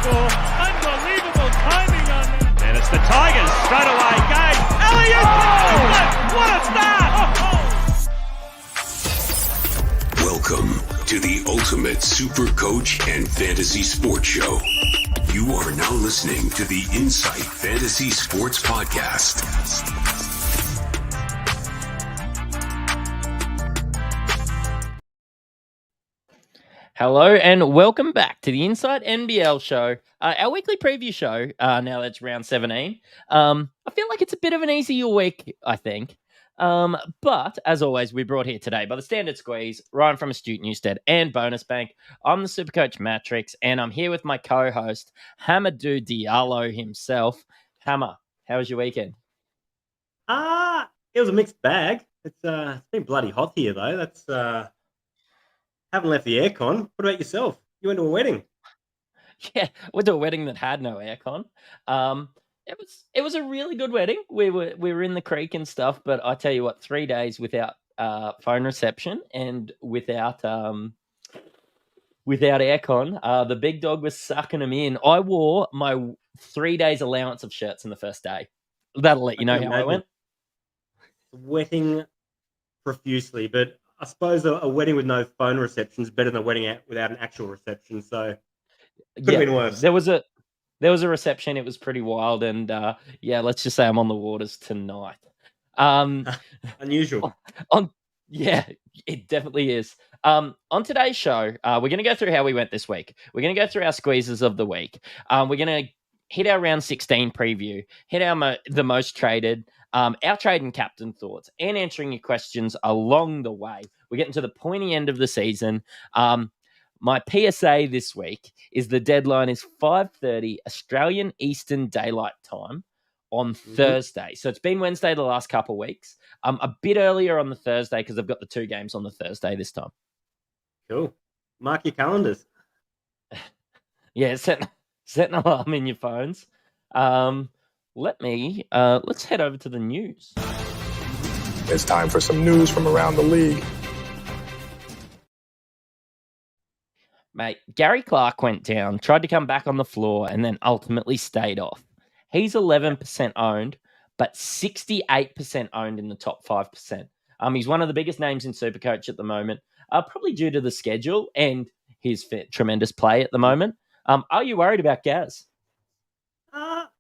score. Unbelievable timing on that. And it's the Tigers straight away. Game. Elliott! Oh, what a start! Welcome to the Ultimate Supercoach and Fantasy Sports Show. You are now listening to the Insight Fantasy Sports Podcast. Hello and welcome back to the Inside NBL show, our weekly preview show. Now that's round 17. I feel like it's a bit of an easier week, I think. But as always, we're brought here today by the Standard Squeeze, Ryan from Astute Newstead, and Bonus Bank. I'm the Supercoach Matrix, and I'm here with my co-host, Hamadou Diallo himself. Hammer, how was your weekend? It was a mixed bag. It's been bloody hot here though. That's haven't left the aircon. What about yourself? You went to a wedding. Yeah, went to a wedding that had no aircon. It was a really good wedding. We were in the creek and stuff, but I tell you what, 3 days without phone reception and without aircon. The big dog was sucking them in. I wore my 3 days allowance of shirts in the first day. That'll let you know how I went. Sweating profusely, but I suppose a wedding with no phone reception is better than a wedding without an actual reception. So could have been worse. There was a reception. It was pretty wild, and let's just say I'm on the waters tonight. Unusual. It definitely is. On today's show, we're going to go through how we went this week. We're going to go through our squeezes of the week. We're going to hit our round 16 preview, hit our the most traded, our trade and captain thoughts, and answering your questions along the way. We're getting to the pointy end of the season. My PSA this week is the deadline is 5:30 Australian Eastern Daylight Time on Thursday. So it's been Wednesday the last couple of weeks. A bit earlier on the Thursday because I've got the 2 games on the Thursday this time. Cool. Mark your calendars. Yeah, set an alarm in your phones. Let's head over to the news. It's time for some news from around the league. Mate, Gary Clark went down, tried to come back on the floor, and then ultimately stayed off. He's 11% owned, but 68% owned in the top 5%. He's one of the biggest names in Supercoach at the moment, probably due to the schedule and his tremendous play at the moment. Are you worried about Gaz?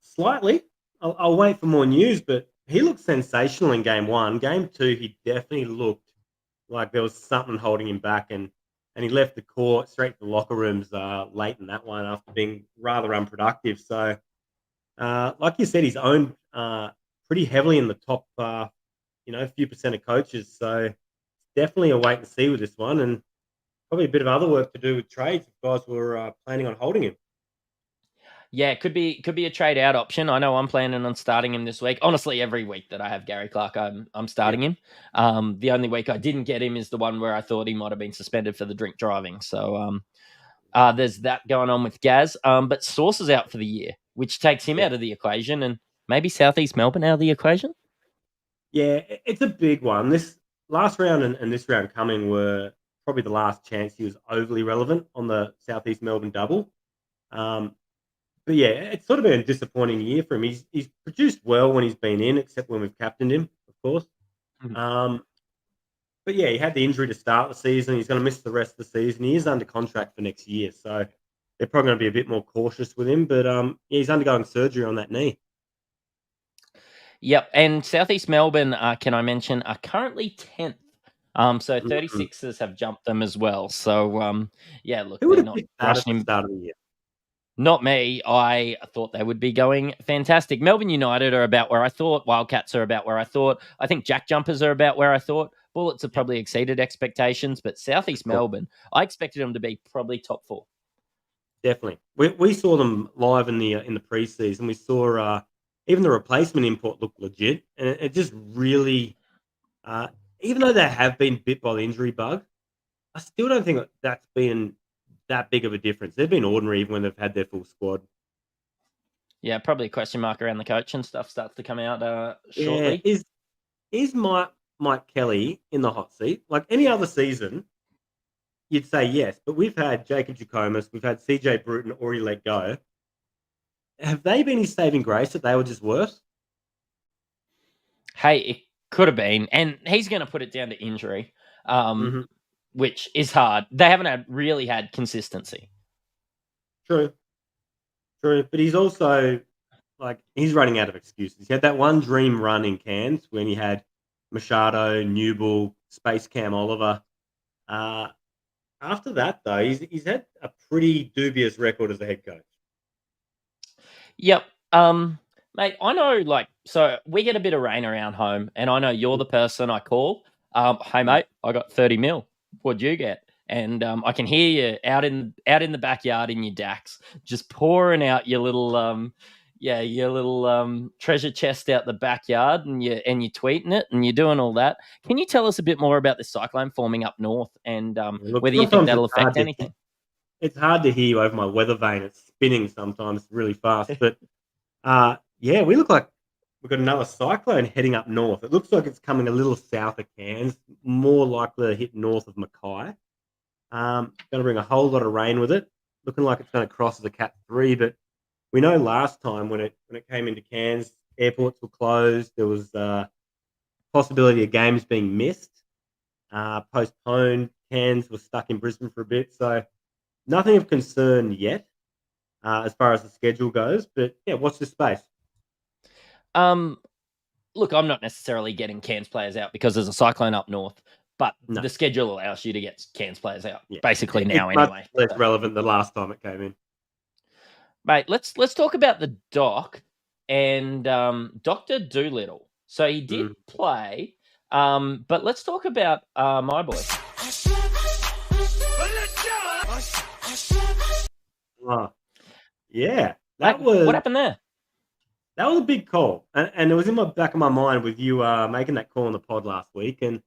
Slightly. I'll wait for more news, but he looked sensational in game 1. Game 2, he definitely looked like there was something holding him back, and he left the court straight to the locker rooms late in that one after being rather unproductive. So, like you said, he's owned pretty heavily in the top, few percent of coaches. So, definitely a wait and see with this one, and probably a bit of other work to do with trades if guys were planning on holding him. Yeah, it could be a trade out option. I know I'm planning on starting him this week. Honestly, every week that I have Gary Clark, I'm starting him. The only week I didn't get him is the one where I thought he might have been suspended for the drink driving. So there's that going on with Gaz. But Source is out for the year, which takes him out of the equation, and maybe Southeast Melbourne out of the equation. Yeah, it's a big one. This last round and this round coming were probably the last chance he was overly relevant on the Southeast Melbourne double. But yeah, it's sort of been a disappointing year for him. He's produced well when he's been in, except when we've captained him, of course. Mm-hmm. But yeah, he had the injury to start the season. He's going to miss the rest of the season. He is under contract for next year, so they're probably going to be a bit more cautious with him. But he's undergoing surgery on that knee. Yep, and Southeast Melbourne, can I mention, are currently 10th. So 36ers have jumped them as well. So look, who would they're have not picked that at the start of the year? Not me. I thought they would be going fantastic. Melbourne United are about where I thought. Wildcats are about where I thought. I think Jack Jumpers are about where I thought. Bullets have probably exceeded expectations, but Southeast Melbourne, I expected them to be probably top 4. Definitely. We saw them live in the preseason. We saw even the replacement import looked legit, and it just really, even though they have been bit by the injury bug, I still don't think that's been that big of a difference. They've been ordinary even when they've had their full squad. Yeah, probably a question mark around the coach and stuff starts to come out shortly. Yeah. Is Mike Kelly in the hot seat? Like any other season, you'd say yes, but we've had Jacob Jackomas, we've had CJ Bruton already let go. have they been his saving grace that they were just worse? Hey, it could have been, and he's going to put it down to injury, Hmm. which is hard. They haven't really had consistency. True, true. But he's also he's running out of excuses. He had that one dream run in Cairns when he had Machado, Newell, Space Cam Oliver. Uh, After that, though, he's had a pretty dubious record as a head coach. Yep. Mate, I know, so we get a bit of rain around home, and I know you're the person I call. Hey, mate, I got 30 mil. What'd you get? And I can hear you out in the backyard in your Dax, just pouring out your little treasure chest out the backyard, and you're tweeting it, and you're doing all that. Can you tell us a bit more about this cyclone forming up north, and Look, whether you think sometimes that'll affect anything? it's hard to hear you over my weather vane. It's spinning sometimes really fast. But yeah, we look like we've got another cyclone heading up north. It looks like it's coming a little south of Cairns, more likely to hit north of Mackay. Going to bring a whole lot of rain with it. Looking like it's going to cross as a Cat 3, but we know last time when it came into Cairns, airports were closed. There was possibility of games being missed, postponed. Cairns was stuck in Brisbane for a bit, so nothing of concern yet as far as the schedule goes. But yeah, watch this space. Look, I'm not necessarily getting Cairns players out because there's a cyclone up north, but No. the schedule allows you to get Cairns players out Yeah. basically now It's anyway. much less relevant than last time it came in. Mate, let's talk about the doc and Dr. Doolittle. So he did play, but let's talk about my boy. Oh, yeah, What happened there? That was a big call, and it was in my back of my mind with you making that call on the pod last week. And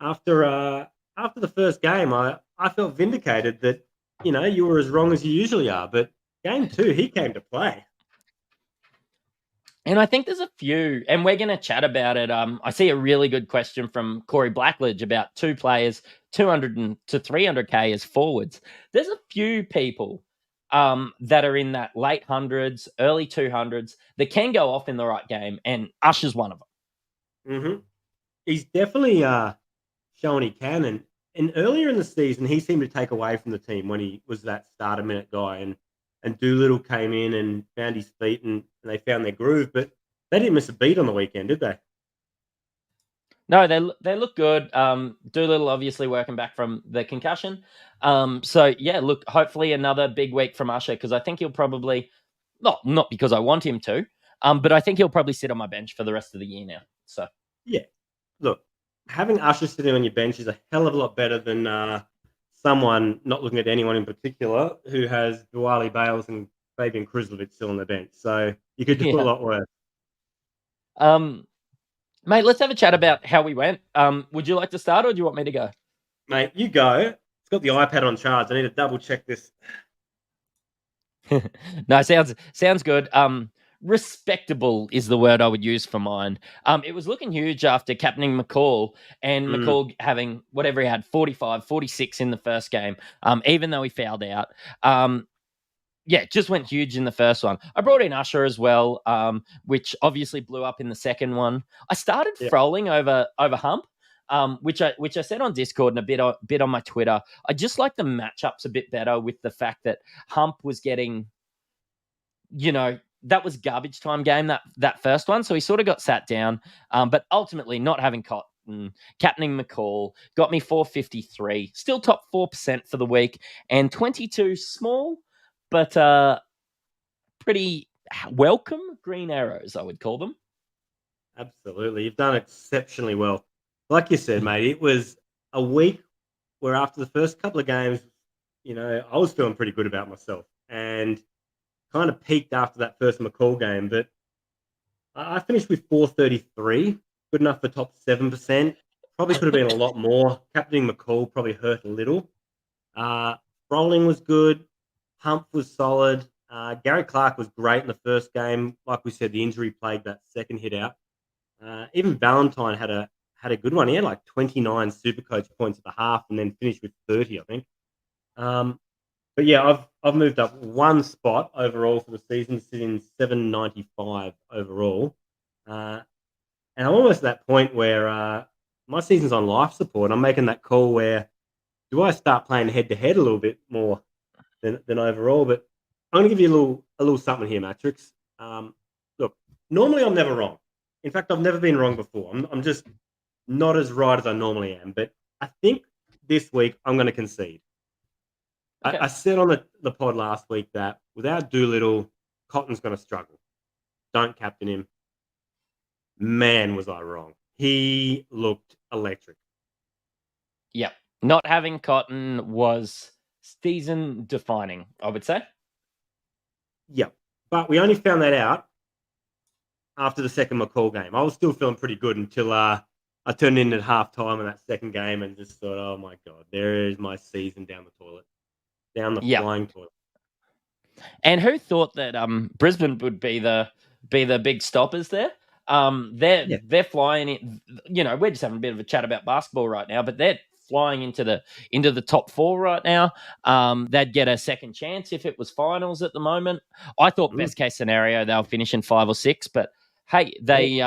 after the first game, I felt vindicated that you were as wrong as you usually are. But game 2, he came to play. And I think there's a few, and we're going to chat about it. I see a really good question from Corey Blackledge about 2 players, 200 to 300K as forwards. There's a few people that are in that late hundreds, early 200s that can go off in the right game, and Usher's one of them. Mm-hmm. He's definitely shown he can. And earlier in the season, he seemed to take away from the team when he was that starter minute guy. And Doolittle came in and found his feet and they found their groove. But they didn't miss a beat on the weekend, did they? No, they look good. Doolittle obviously working back from the concussion. So yeah, look, hopefully another big week from Usher, because I think he'll probably not because I want him to, but I think he'll probably sit on my bench for the rest of the year now. So yeah, look, having Usher sitting on your bench is a hell of a lot better than someone, not looking at anyone in particular, who has Duali Bales and Fabian Krizlovic still on the bench. So you could do a lot worse. Mate, let's have a chat about how we went. Would you like to start, or do you want me to go? Mate, you go. It's got the iPad on charge. I need to double check this. No, sounds good. Respectable is the word I would use for mine. It was looking huge after captaining McCall, and McCall having whatever he had, 45, 46 in the first game, even though he fouled out. Yeah, just went huge in the first one. I brought in Usher as well, which obviously blew up in the second one. I started Froling over Hump, which I said on Discord and a bit on my Twitter. I just like the matchups a bit better with the fact that Hump was getting, that was garbage time game, that first one. So he sort of got sat down, but ultimately not having Cotton, captaining McCall, got me 453, still top 4% for the week, and 22 small, but pretty welcome green arrows, I would call them. Absolutely. You've done exceptionally well. Like you said, mate, it was a week where after the first couple of games, I was feeling pretty good about myself and kind of peaked after that first McCall game. But I finished with 433, good enough for top 7%. Probably could have been a lot more. Captaining McCall probably hurt a little. Rolling was good. Hump was solid. Gary Clark was great in the first game. Like we said, the injury plagued that second hit out. Even Valentine had a good one. He had like 29 Supercoach points at the half and then finished with 30, I think. But yeah, I've moved up one spot overall for the season, sitting 795 overall. And I'm almost at that point where my season's on life support. I'm making that call where do I start playing head to head a little bit more than overall? But I'm going to give you a little something here, Matrix. Look, normally I'm never wrong. In fact, I've never been wrong before. I'm just not as right as I normally am. But I think this week I'm going to concede. Okay. I said on the pod last week that without Doolittle, Cotton's going to struggle. Don't captain him. Man, was I wrong. He looked electric. Yep. Not having Cotton was season defining, I would say. Yeah. But we only found that out after the second McCall game. I was still feeling pretty good until I turned in at halftime in that second game and just thought, oh my God, there is my season down the toilet. Down the flying toilet. And who thought that Brisbane would be the big stoppers there? They're flying in, we're just having a bit of a chat about basketball right now, but they're flying into the top 4 right now. They'd get a second chance if it was finals at the moment. I thought best case scenario they'll finish in 5 or 6, but hey, they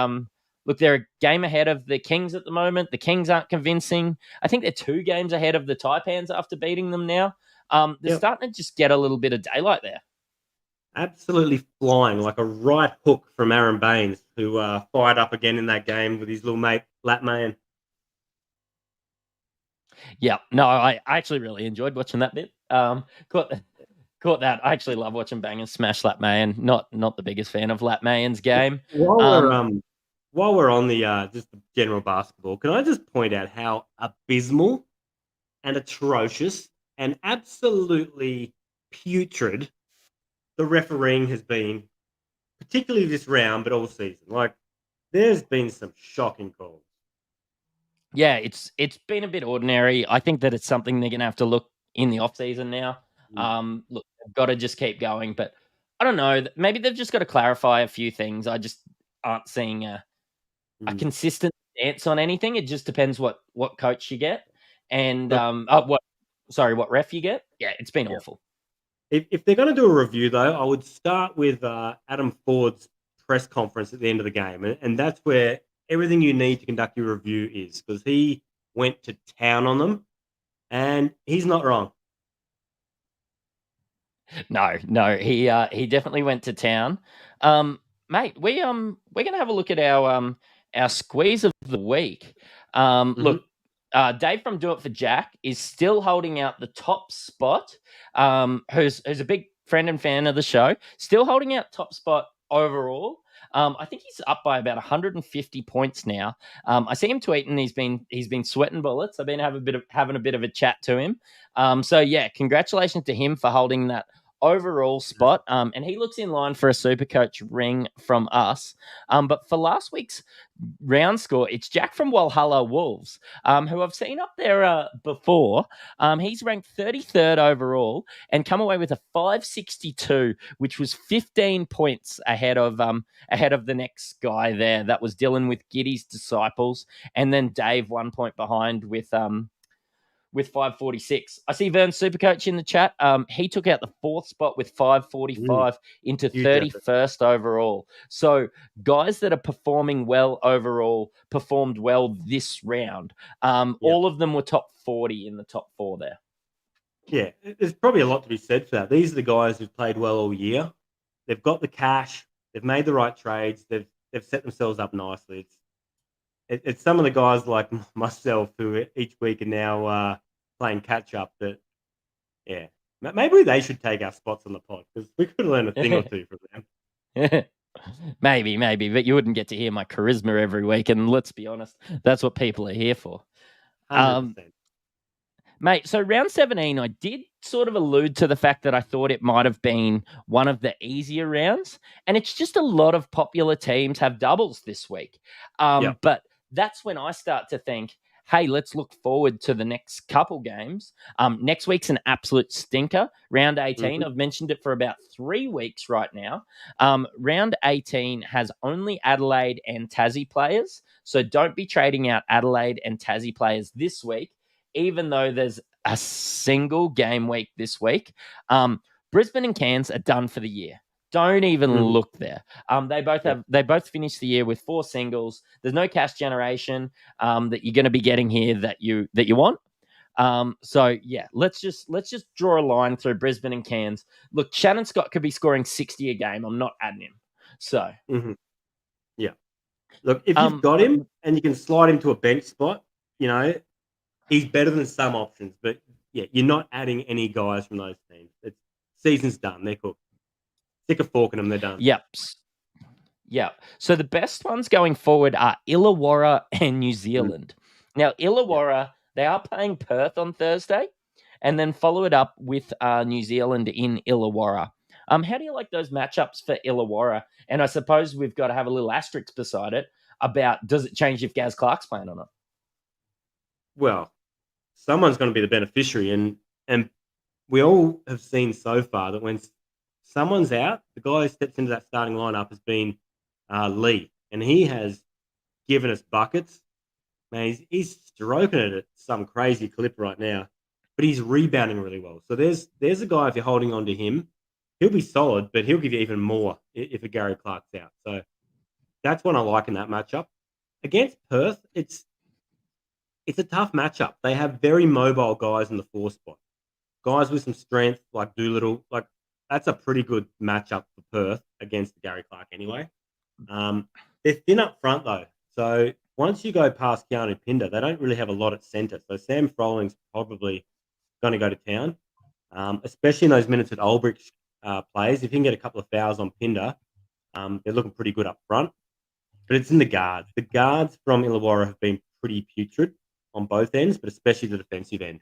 look, they're a game ahead of the Kings at the moment. The Kings aren't convincing. I think they're 2 games ahead of the Taipans after beating them now. They're starting to just get a little bit of daylight there. Absolutely flying like a right hook from Aaron Baines, who fired up again in that game with his little mate, Lat Mayan. Yeah, no, I actually really enjoyed watching that bit. Caught that. I actually love watching Bang and Smash Lat Mayan. Not the biggest fan of Lat Mayan's game. While we're on the just the general basketball, can I just point out how abysmal and atrocious and absolutely putrid the refereeing has been, particularly this round, but all season. Like, there's been some shocking calls. Yeah, it's been a bit ordinary. I think that it's something they're going to have to look in the off season now. Look, they've got to just keep going, but I don't know. Maybe they've just got to clarify a few things. I just aren't seeing a consistent stance on anything. It just depends what coach you get and what ref you get. Yeah, it's been awful. If they're going to do a review, though, I would start with Adam Ford's press conference at the end of the game. And that's where everything you need to conduct your review is, because he went to town on them, and he's not wrong. No, he definitely went to town. Mate, we're going to have a look at our squeeze of the week. Look, Dave from Do It For Jack is still holding out the top spot, who's a big friend and fan of the show, still holding out top spot overall. I think he's up by about 150 points now. I see him tweeting. He's been sweating bullets. I've been having a bit of a chat to him. So yeah, congratulations to him for holding that overall spot. And he looks in line for a Supercoach ring from us. But for last week's round score, it's Jack from Walhalla Wolves, who I've seen up there before. He's ranked 33rd overall and come away with a 562, which was 15 points ahead of the next guy there. That was Dylan with Giddy's Disciples, and then Dave 1 point behind with 546. I see Vern Supercoach in the chat. He took out the 4th spot with 545 into 31st overall. So guys that are performing well overall performed well this round. All of them were top 40 in the top 4 there. Yeah, there's probably a lot to be said for that. These are the guys who've played well all year. They've got the cash. They've made the right trades. They've set themselves up nicely. It's some of the guys like myself who each week are now playing catch up. That maybe they should take our spots on the pod, because we could learn a thing or two from them. Maybe, but you wouldn't get to hear my charisma every week, and let's be honest, that's what people are here for. 100%. Mate, so round 17, I did sort of allude to the fact that I thought it might have been one of the easier rounds, and it's just a lot of popular teams have doubles this week. But that's when I start to think, hey, let's look forward to the next couple games. Next week's an absolute stinker. Round 18, I've mentioned it for about 3 weeks right now. Round 18 has only Adelaide and Tassie players, so don't be trading out Adelaide and Tassie players this week, even though there's a single game week this week. Brisbane and Cairns are done for the year. Don't even look there. They both finished the year with 4 singles. There's no cash generation that you're going to be getting here that you want. So yeah, let's just draw a line through Brisbane and Cairns. Look, Shannon Scott could be scoring 60 a game. I'm not adding him. So yeah. Look, if you've got him and you can slide him to a bench spot, he's better than some options. But yeah, you're not adding any guys from those teams. Season's done. They're cooked. Stick a fork in them. They're done. Yep. So the best ones going forward are Illawarra and New Zealand. Now, Illawarra, they are playing Perth on Thursday and then follow it up with New Zealand in Illawarra. How do you like those matchups for Illawarra? And I suppose we've got to have a little asterisk beside it about, does it change if Gaz Clark's playing or not? Well, someone's going to be the beneficiary. And we all have seen so far that when someone's out, the guy who steps into that starting lineup has been Lee. And he has given us buckets. Man, he's stroking it at some crazy clip right now. But he's rebounding really well. So there's a guy, if you're holding on to him, he'll be solid, but he'll give you even more if a Gary Clark's out. So that's what I like in that matchup. Against Perth, it's a tough matchup. They have very mobile guys in the 4 spot. Guys with some strength, like Doolittle. Like, that's a pretty good matchup for Perth against Gary Clark anyway. They're thin up front, though. So once you go past Keanu Pinder, they don't really have a lot at centre. So Sam Frolling's probably going to go to town, especially in those minutes that Ulbrich plays. If he can get a couple of fouls on Pinder, they're looking pretty good up front. But it's in the guards. The guards from Illawarra have been pretty putrid on both ends, but especially the defensive end.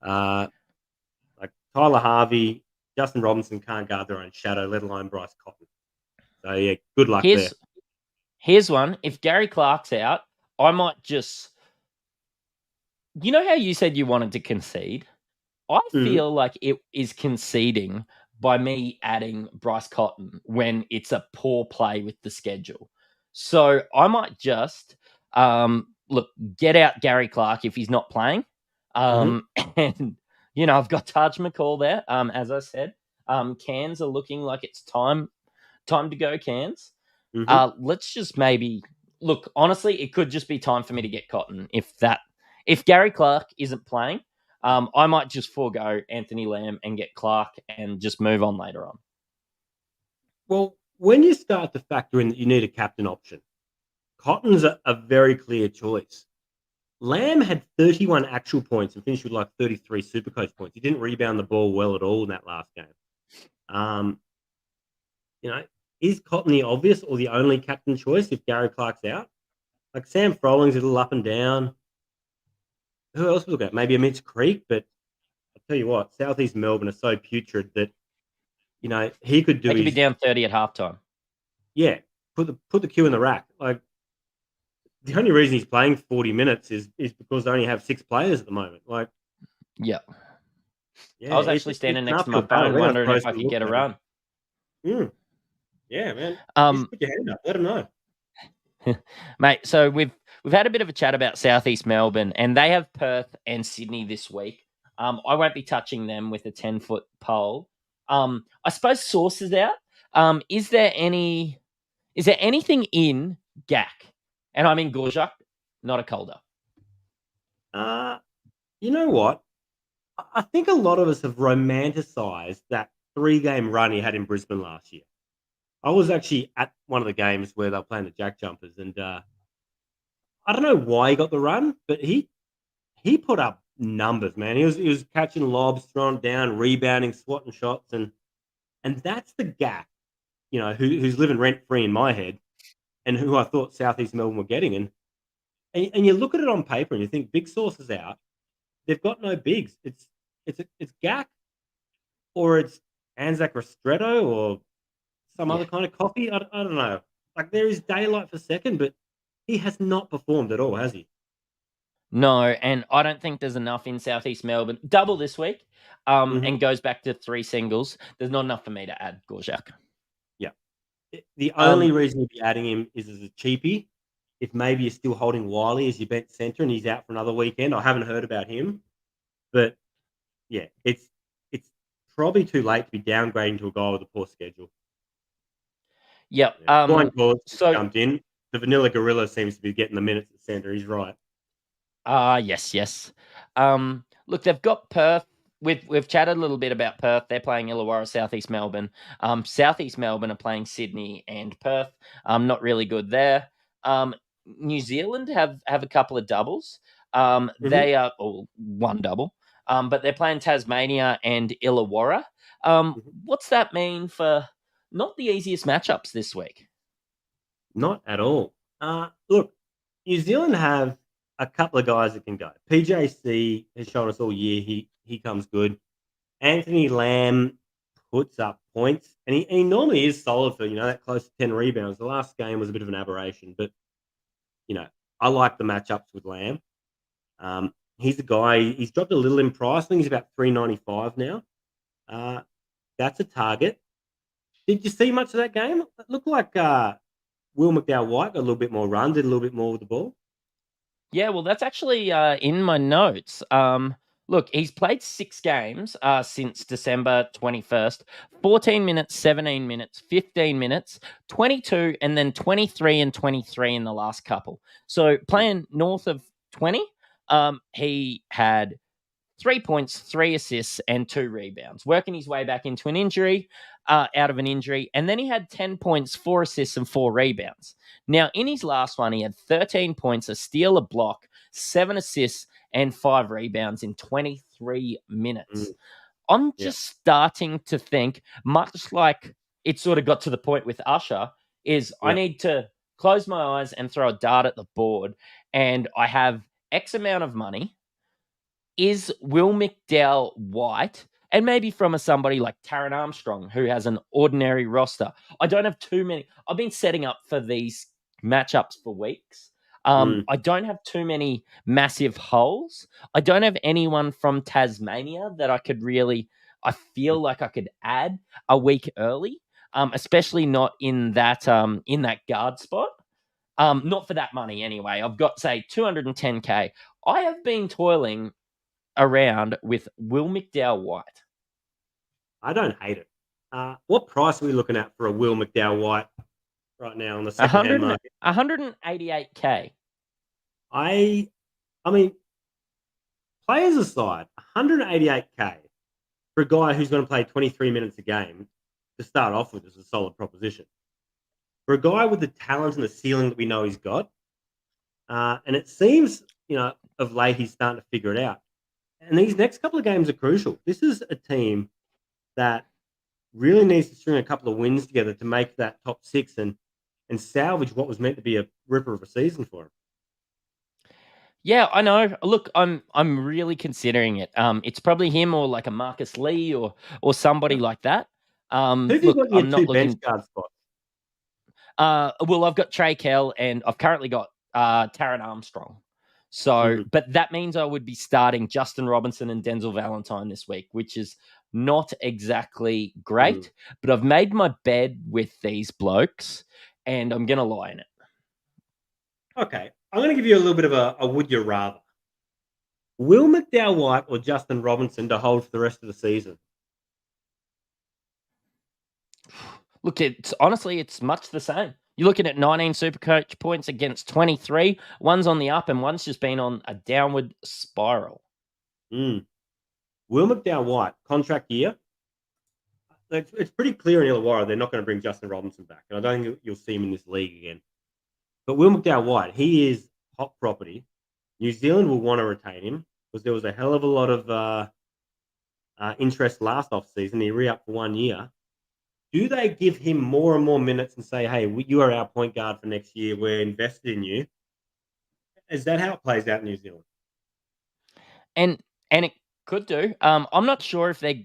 Like Tyler Harvey, Justin Robinson can't guard their own shadow, let alone Bryce Cotton. So, yeah, good luck there. Here's one. If Gary Clark's out, I might just... You know how you said you wanted to concede? I feel like it is conceding by me adding Bryce Cotton when it's a poor play with the schedule. So I might just, get out Gary Clark if he's not playing. And, I've got Taj McCall there, as I said. Cairns are looking like it's time to go, Cairns. Let's just maybe... Look, honestly, it could just be time for me to get Cotton. If Gary Clark isn't playing, I might just forego Anthony Lamb and get Clark and just move on later on. Well, when you start to factor in that you need a captain option, Cotton's a very clear choice. Lamb had 31 actual points and finished with like 33 Supercoach points. He didn't rebound the ball well at all in that last game. Is Cotton the obvious or the only captain choice if Gary Clark's out? Like Sam Frolling's a little up and down. Who else we look at? Maybe a Mitch Creek, but I'll tell you what, Southeast Melbourne are so putrid that, he could do. They could be down 30 at halftime. Yeah, put the cue in the rack. Like, the only reason he's playing 40 minutes is because they only have 6 players at the moment. Like, yeah. I was actually standing next to my phone wondering if I could get a run. Yeah, man. Just put your hand up. Let them know. Mate, so we've had a bit of a chat about Southeast Melbourne, and they have Perth and Sydney this week. I won't be touching them with a 10-foot pole. I suppose Source is out. Is there anything in GAC? And I'm in Gorjak, not a Calder. You know what? I think a lot of us have romanticised that 3-game run he had in Brisbane last year. I was actually at one of the games where they were playing the Jack Jumpers, and I don't know why he got the run, but he put up numbers, man. He was catching lobs, throwing down, rebounding, swatting shots, and that's the gap, who's living rent free in my head, and who I thought Southeast Melbourne were getting. And you look at it on paper and you think Big Sauce is out. They've got no bigs. It's Gak, or it's Anzac Restretto, or some other kind of coffee. I don't know. Like, there is daylight for second, but he has not performed at all, has he? No, and I don't think there's enough in Southeast Melbourne. Double this week, and goes back to 3 singles. There's not enough for me to add Gorjak. Yeah. The only reason you'd be adding him is as a cheapie. If maybe you're still holding Wiley as your bench centre and he's out for another weekend. I haven't heard about him. But yeah, it's probably too late to be downgrading to a guy with a poor schedule. Yep. Yeah. Blind Claws So jumped in. The Vanilla Gorilla seems to be getting the minutes at centre. He's right. yes. Look, they've got Perth. We've chatted a little bit about Perth. They're playing Illawarra, Southeast Melbourne. Southeast Melbourne are playing Sydney and Perth. Not really good there. New Zealand have a couple of doubles. They are one double. But they're playing Tasmania and Illawarra. What's that mean for not the easiest matchups this week? Not at all. Look, New Zealand have a couple of guys that can go. PJC has shown us all year he comes good. Anthony Lamb puts up points, and he normally is solid for that close to 10 rebounds. The last game was a bit of an aberration, but I like the matchups with Lamb. He's a guy. He's dropped a little in price. I think he's about $3.95 now. That's a target. Did you see much of that game? It looked like Will McDowell-White got a little bit more run, did a little bit more with the ball. Yeah, well, that's actually in my notes. Look, he's played 6 games since December 21st. 14 minutes, 17 minutes, 15 minutes, 22, and then 23 and 23 in the last couple. So playing north of 20, he had 3 points, 3 assists, and 2 rebounds, working his way back into an injury, out of an injury. And then he had 10 points, 4 assists, and 4 rebounds. Now, in his last one, he had 13 points, a steal, a block, 7 assists, and 5 rebounds in 23 minutes. I'm just starting to think, much like it sort of got to the point with Usher, I need to close my eyes and throw a dart at the board, and I have X amount of money. Is Will McDowell-White, and maybe from somebody like Taran Armstrong, who has an ordinary roster. I don't have too many. I've been setting up for these matchups for weeks. I don't have too many massive holes. I don't have anyone from Tasmania that I could really, I feel like I could add a week early, especially not in that guard spot. Not for that money anyway. I've got, say, 210K. I have been toiling around with Will McDowell-White. I don't hate it. What price are we looking at for a Will McDowell-White right now on the second-hand market? 188K. I mean, players aside, 188K for a guy who's going to play 23 minutes a game to start off with is a solid proposition. For a guy with the talent and the ceiling that we know he's got, and it seems, of late he's starting to figure it out. And these next couple of games are crucial. This is a team that really needs to string a couple of wins together to make that top 6 and salvage what was meant to be a ripper of a season for him. Yeah, I know. Look, I'm really considering it. It's probably him or like a Marcus Lee or somebody like that. Who've you got in your 2 bench guard spots? Well, I've got Trey Kell and I've currently got Taran Armstrong. So, but that means I would be starting Justin Robinson and Denzel Valentine this week, which is not exactly great. But I've made my bed with these blokes and I'm going to lie in it. Okay. I'm going to give you a little bit of a would you rather. Will McDowell-White or Justin Robinson to hold for the rest of the season? Look, it's much the same. You're looking at 19 Supercoach points against 23. One's on the up and one's just been on a downward spiral. Will McDowell-White, contract year. It's pretty clear in Illawarra they're not going to bring Justin Robinson back. And I don't think you'll see him in this league again. But Will McDowell-White, he is hot property. New Zealand will want to retain him because there was a hell of a lot of interest last off-season. He re-upped for 1 year. Do they give him more and more minutes and say, hey, you are our point guard for next year. We're invested in you. Is that how it plays out in New Zealand? And it could do. I'm not sure if they're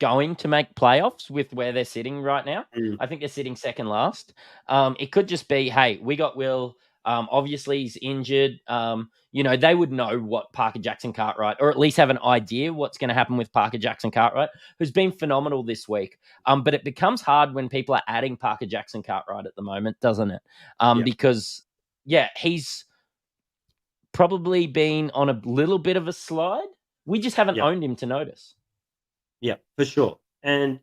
going to make playoffs with where they're sitting right now. I think they're sitting second last. It could just be, hey, we got Will. Obviously, he's injured. They would know what Parker Jackson-Cartwright, or at least have an idea what's going to happen with Parker Jackson-Cartwright, who's been phenomenal this week. But it becomes hard when people are adding Parker Jackson-Cartwright at the moment, doesn't it? Because, he's probably been on a little bit of a slide We just haven't Yep. owned him to notice. Yeah, for sure. And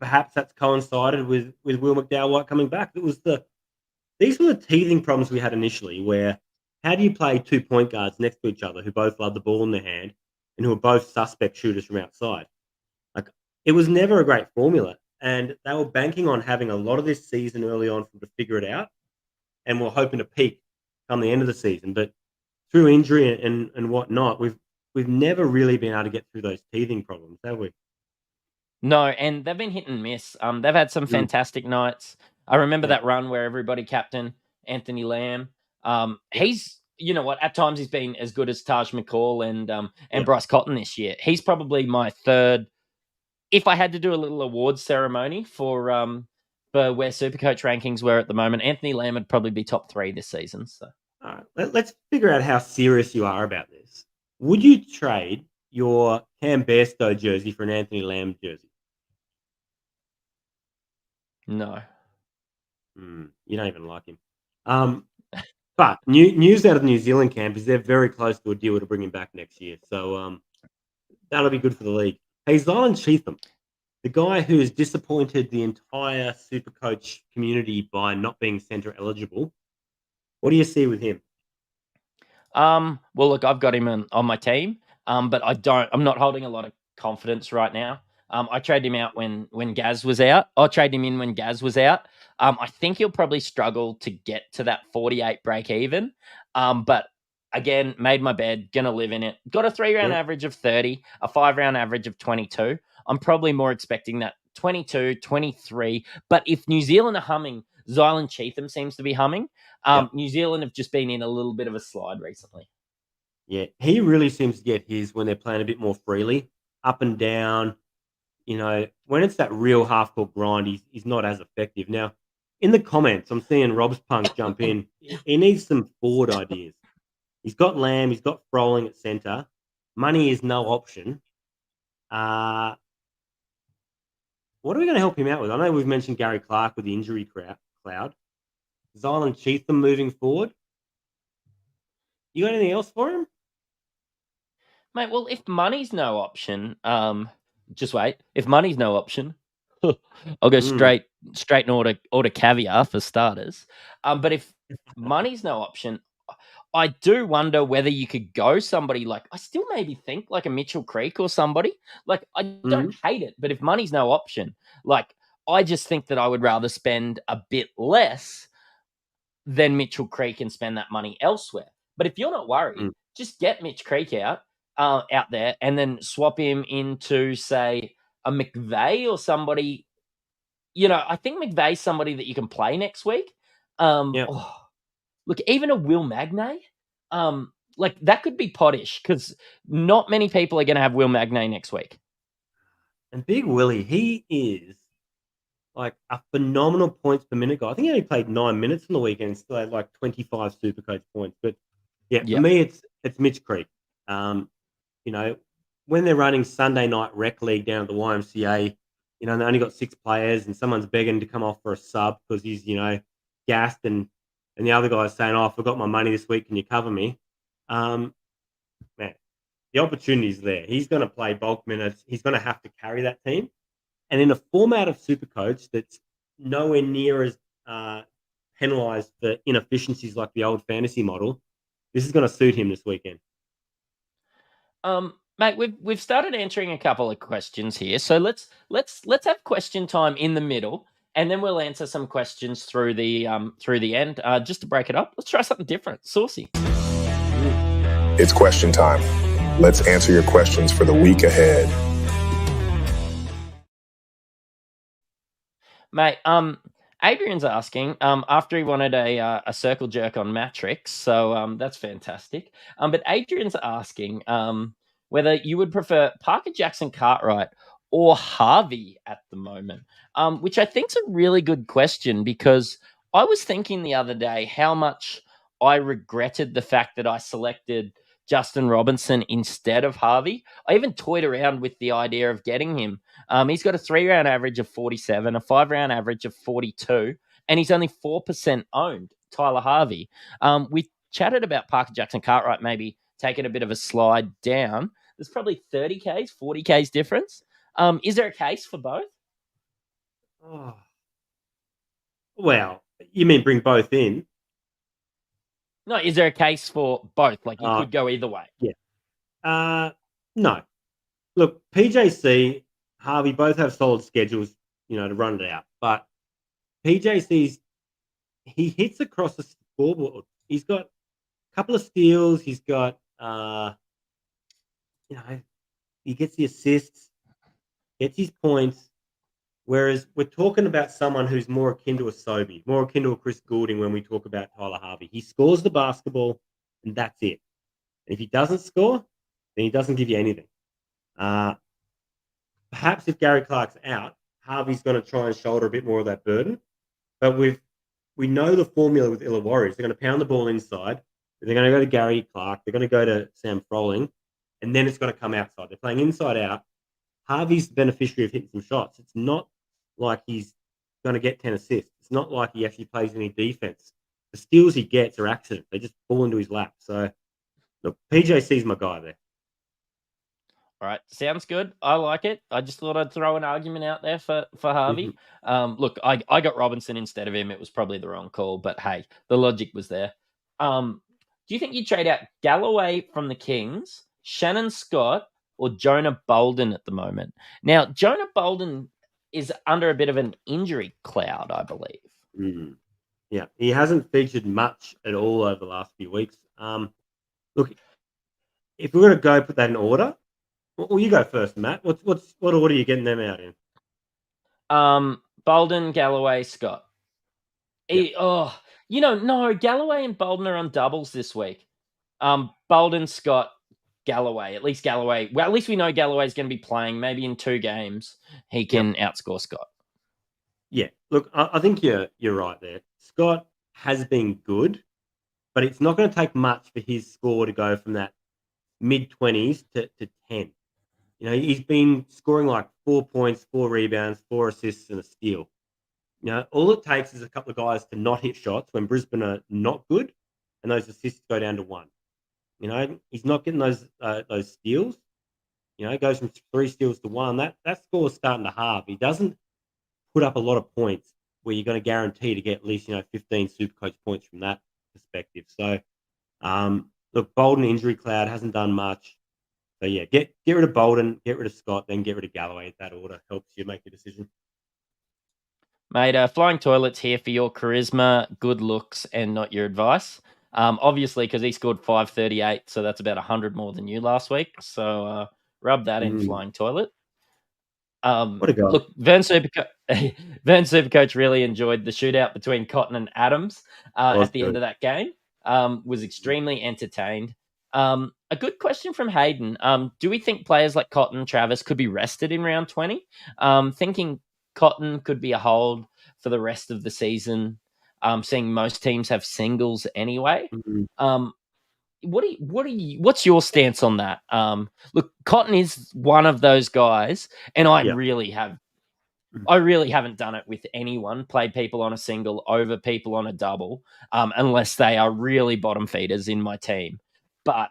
perhaps that's coincided with Will McDowell coming back. These were the teething problems we had initially, where how do you play 2 point guards next to each other who both love the ball in their hand and who are both suspect shooters from outside? Like, it was never a great formula, and they were banking on having a lot of this season early on to figure it out, and we're hoping to peak come the end of the season. But through injury and whatnot, we've never really been able to get through those teething problems, have we? No, and they've been hit and miss. They've had some fantastic nights. I remember that run where everybody captained Anthony Lamb. He's, you know what, at times he's been as good as Taj McCall and Bryce Cotton this year. He's probably my third. If I had to do a little awards ceremony for where Supercoach rankings were at the moment, Anthony Lamb would probably be top 3 this season. So, All right, let's figure out how serious you are about this. Would you trade your Cam Bairstow jersey for an Anthony Lamb jersey? no. You don't even like him. But news out of the New Zealand camp is they're very close to a deal to bring him back next year. So that'll be good for the league. Hey, Zylan Cheatham, the guy who has disappointed the entire Supercoach community by not being centre eligible. What do you see with him? Well, look, I've got him on my team, but I'm not holding a lot of confidence right now. I traded him out when Gaz was out. I traded him in when Gaz was out. I think he'll probably struggle to get to that 48 break even. But again, made my bed, gonna live in it. Got a 3-round average of 30, a 5-round average of 22. I'm probably more expecting that 22, 23. But if New Zealand are humming, Zylan Cheatham seems to be humming. New Zealand have just been in a little bit of a slide recently. Yeah, he really seems to get his when they're playing a bit more freely, up and down. You know, when it's that real half-court grind, he's not as effective. Now, in the comments, I'm seeing Rob's Punk jump in. He needs some forward ideas. He's got Lamb. He's got Froling at centre. Money is no option. What are we going to help him out with? I know we've mentioned Gary Clark with the injury cloud. Zylan Cheatham moving forward. You got anything else for him? Mate, well, if money's no option, just wait. If money's no option, I'll go straight and order caviar for starters. But if money's no option, I do wonder whether you could go somebody like, I still maybe think like a Mitchell Creek or somebody. Like, I don't hate it, but if money's no option, like, I just think that I would rather spend a bit less than Mitchell Creek and spend that money elsewhere. But if you're not worried, just get Mitch Creek out there and then swap him into, say, a McVeigh or somebody. You know, I think McVeigh's somebody that you can play next week. Look, even a Will Magnay, like that could be pottish because not many people are going to have Will Magnay next week. And Big Willie, he is like a phenomenal points per minute guy. I think he only played 9 minutes on the weekend and still had like 25 Supercoach points. But for me, it's Mitch Creek. You know, when they're running Sunday night rec league down at the YMCA, you know, and they only got 6 players and someone's begging to come off for a sub because he's, you know, gassed and the other guy's saying, oh, I forgot my money this week. Can you cover me? Man, the opportunity's there. He's going to play bulk minutes. He's going to have to carry that team. And in a format of Supercoach that's nowhere near as penalised for inefficiencies like the old fantasy model, this is going to suit him this weekend. Mate, we've started answering a couple of questions here, so let's have question time in the middle, and then we'll answer some questions through the end. Just to break it up, let's try something different. Saucy. It's question time. Let's answer your questions for the week ahead. Mate, Adrian's asking after he wanted a circle jerk on Matrix, so that's fantastic. But Adrian's asking whether you would prefer Parker Jackson Cartwright or Harvey at the moment, which I think is a really good question because I was thinking the other day how much I regretted the fact that I selected Justin Robinson instead of Harvey. I even toyed around with the idea of getting him. He's got a 3-round average of 47, a 5-round average of 42, and he's only 4% owned, Tyler Harvey. We chatted about Parker Jackson Cartwright maybe taking a bit of a slide down. there's probably 30 Ks, 40 Ks difference. Is there a case for both? Oh. Well, you mean bring both in? No, is there a case for both? Like you could go either way. Yeah. No. Look, PJC, Harvey both have solid schedules, to run it out. But PJC's he hits across the scoreboard. He's got a couple of steals. He's got he gets the assists, gets his points. Whereas we're talking about someone who's more akin to a Sobey, more akin to a Chris Goulding when we talk about Tyler Harvey. He scores the basketball, and that's it. And if he doesn't score, then he doesn't give you anything. Perhaps if Gary Clark's out, Harvey's going to try and shoulder a bit more of that burden. But we know the formula with Illawarra is they're going to pound the ball inside. They're going to go to Gary Clark. They're going to go to Sam Froling, and then it's going to come outside. They're playing inside out. Harvey's the beneficiary of hitting some shots. It's not like he's going to get 10 assists. It's not like he actually plays any defense. The steals he gets are accident. They just fall into his lap. So, look, PJC's my guy there. All right, sounds good. I like it. I just thought I'd throw an argument out there for Harvey. Look, I got Robinson instead of him. It was probably the wrong call, but hey, the logic was there. Do you think you'd trade out Galloway from the Kings, Shannon Scott, or Jonah Bolden at the moment? Now, Jonah Bolden is under a bit of an injury cloud, I believe. Yeah, he hasn't featured much at all over the last few weeks. Look, if we're going to go put that in order, well, you go first, Matt. What order are you getting them out in? Bolden, Galloway, Scott. Yep. No, Galloway and Bolden are on doubles this week. Bolden, Scott, Galloway. At least Galloway. Well, at least we know Galloway's going to be playing. Maybe in 2 games he can outscore Scott. Yeah, look, I think you're right there. Scott has been good, but it's not going to take much for his score to go from that mid-20s to 10. He's been scoring like 4 points, 4 rebounds, 4 assists, and a steal. All it takes is a couple of guys to not hit shots when Brisbane are not good, and those assists go down to 1. He's not getting those steals. It goes from 3 steals to 1. That score is starting to halve. He doesn't put up a lot of points where you're going to guarantee to get at least 15 Supercoach points from that perspective. So, look, Bolden injury cloud hasn't done much. So yeah, get rid of Bolden, get rid of Scott, then get rid of Galloway. If that order helps you make a decision. Mate, Flying Toilet's here for your charisma, good looks, and not your advice. Obviously, because he scored 538, so that's about 100 more than you last week. So rub that in, Flying Toilet. What a guy. Look, Vern Supercoach really enjoyed the shootout between Cotton and Adams at the end of that game. Was extremely entertained. A good question from Hayden. Do we think players like Cotton, Travis could be rested in round 20? Thinking Cotton could be a hold for the rest of the season. Seeing most teams have singles anyway. What's your stance on that? Look, Cotton is one of those guys, and I really haven't done it with anyone, played people on a single over people on a double, unless they are really bottom feeders in my team. But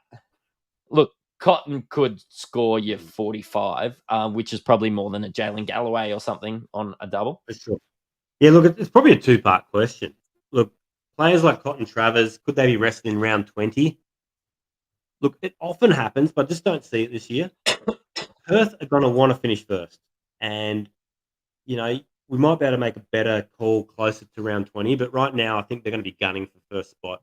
look, Cotton could score you 45, which is probably more than a Jalen Galloway or something on a double. For sure. Yeah, look, it's probably a 2-part question. Look, players like Cotton Travers, could they be rested in round 20? Look, it often happens, but I just don't see it this year. Perth are going to want to finish first. And, we might be able to make a better call closer to round 20, but right now I think they're going to be gunning for first spot.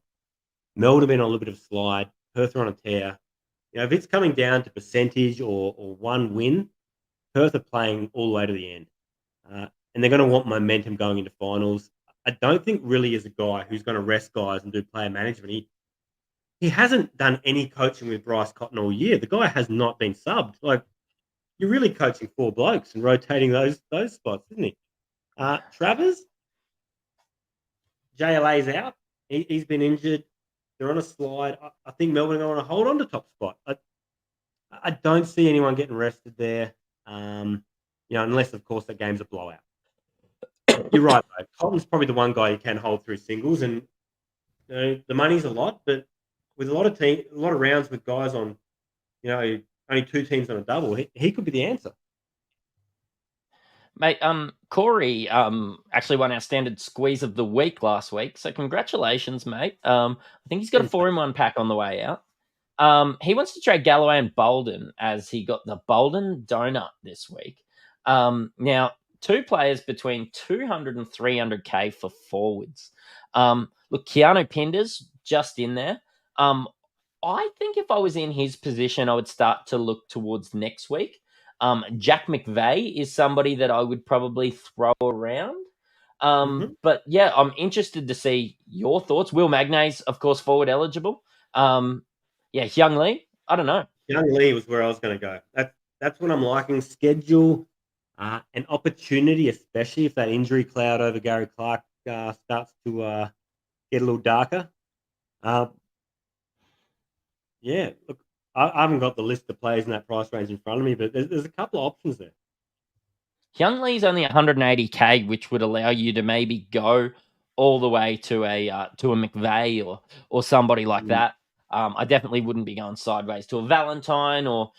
Melbourne have been on a little bit of a slide. Perth are on a tear. If it's coming down to percentage or one win, Perth are playing all the way to the end. And they're going to want momentum going into finals. I don't think really is a guy who's going to rest guys and do player management. He hasn't done any coaching with Bryce Cotton all year. The guy has not been subbed. Like, you're really coaching 4 blokes and rotating those spots, isn't he? Travers, JLA's out. He's been injured. They're on a slide. I think Melbourne are going to want to hold on to top spot. I don't see anyone getting rested there, unless, of course, that game's a blowout. You're right, though. Cotton's probably the one guy you can hold through singles, and the money's a lot, but with a lot of rounds with guys on, only 2 teams on a double. He could be the answer. Mate, Corey actually won our standard squeeze of the week last week. So congratulations, mate. I think he's got a 4-in-1 pack on the way out. He wants to trade Galloway and Bolden as he got the Bolden donut this week. Now, 2 players between 200 and 300K for forwards. Look, Keanu Pinder's just in there. I think if I was in his position, I would start to look towards next week. Jack McVeigh is somebody that I would probably throw around. But yeah, I'm interested to see your thoughts. Will Magnay's, of course, forward eligible. Yeah, Hyung Lee, I don't know. Young Lee was where I was going to go. That's what I'm liking. Schedule, an opportunity, especially if that injury cloud over Gary Clark starts to get a little darker. Yeah, look, I haven't got the list of players in that price range in front of me, but there's a couple of options there. Hyung Lee's only 180K, which would allow you to maybe go all the way to a McVeigh or somebody like that. I definitely wouldn't be going sideways to a Valentine or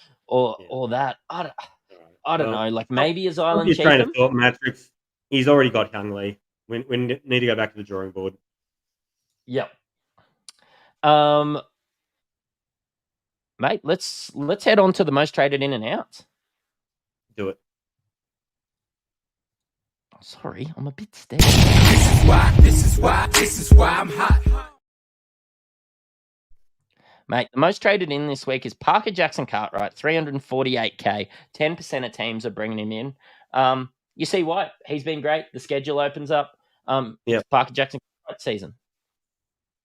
that. I don't know. Like maybe his Island Your train of Cheatham. thought, Matrix. He's already got Hyung Lee. We need to go back to the drawing board. Yep. Mate, let's head on to the most traded in and out. Do it. Sorry, I'm a bit stiff. This is why I'm hot. Mate, the most traded in this week is Parker Jackson Cartwright, 348K. 10% of teams are bringing him in. You see why? He's been great. The schedule opens up. Parker Jackson Cartwright season.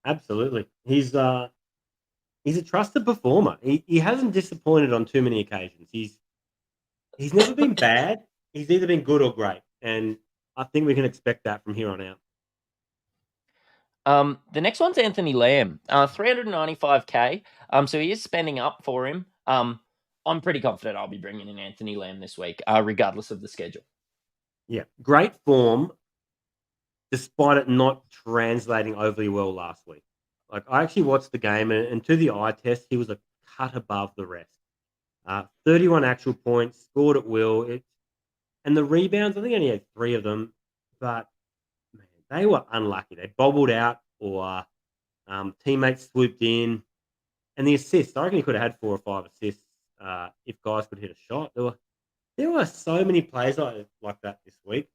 Absolutely. He's a trusted performer. He hasn't disappointed on too many occasions. He's never been bad. He's either been good or great. And I think we can expect that from here on out. The next one's Anthony Lamb, 395K. So he is spending up for him. I'm pretty confident I'll be bringing in Anthony Lamb this week, regardless of the schedule. Yeah, great form, despite it not translating overly well last week. Like, I actually watched the game, and to the eye test, he was a cut above the rest. 31 actual points, scored at will. And the rebounds, I think he only had 3 of them, but man, they were unlucky. They bobbled out or teammates swooped in. And the assists, I reckon he could have had 4 or 5 assists if guys could hit a shot. There were so many plays like that this week.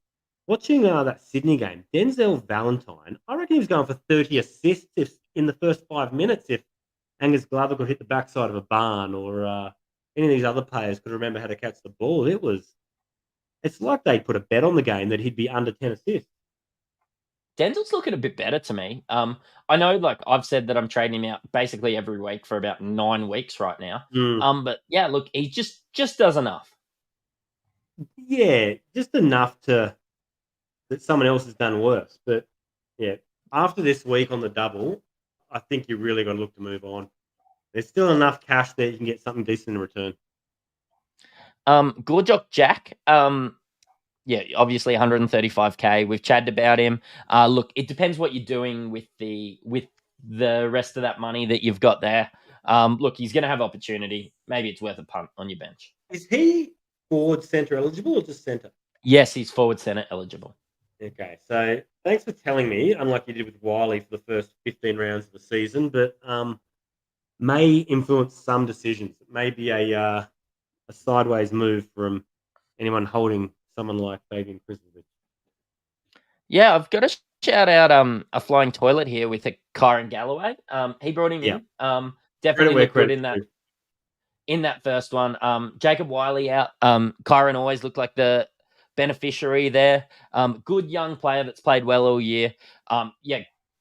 Watching that Sydney game, Denzel Valentine, I reckon he was going for 30 assists in the first 5 minutes if Angus Glover could hit the backside of a barn or any of these other players could remember how to catch the ball. It's like they put a bet on the game that he'd be under 10 assists. Denzel's looking a bit better to me. I know, like I've said that I'm trading him out basically every week for about 9 weeks right now. But yeah, look, he just does enough. Yeah, just enough that someone else has done worse. But yeah, after this week on the double, I think you really got to look to move on. There's still enough cash there you can get something decent in return. Gorjok Jack, yeah, obviously 135K. We've chatted about him. Look, it depends what you're doing with the rest of that money that you've got there. Look, he's going to have opportunity. Maybe it's worth a punt on your bench. Is he forward center eligible or just center? Yes, he's forward center eligible. Okay, so thanks for telling me, unlike you did with Wiley for the first 15 rounds of the season, but may influence some decisions. It may be a sideways move from anyone holding someone like Fabian Kristovic. Yeah, I've got to shout out a flying toilet here with a Kyron Galloway. He brought him in. Definitely looked good in that first one. Jacob Wiley out. Kyron always looked like the beneficiary there. Good young player that's played well all year.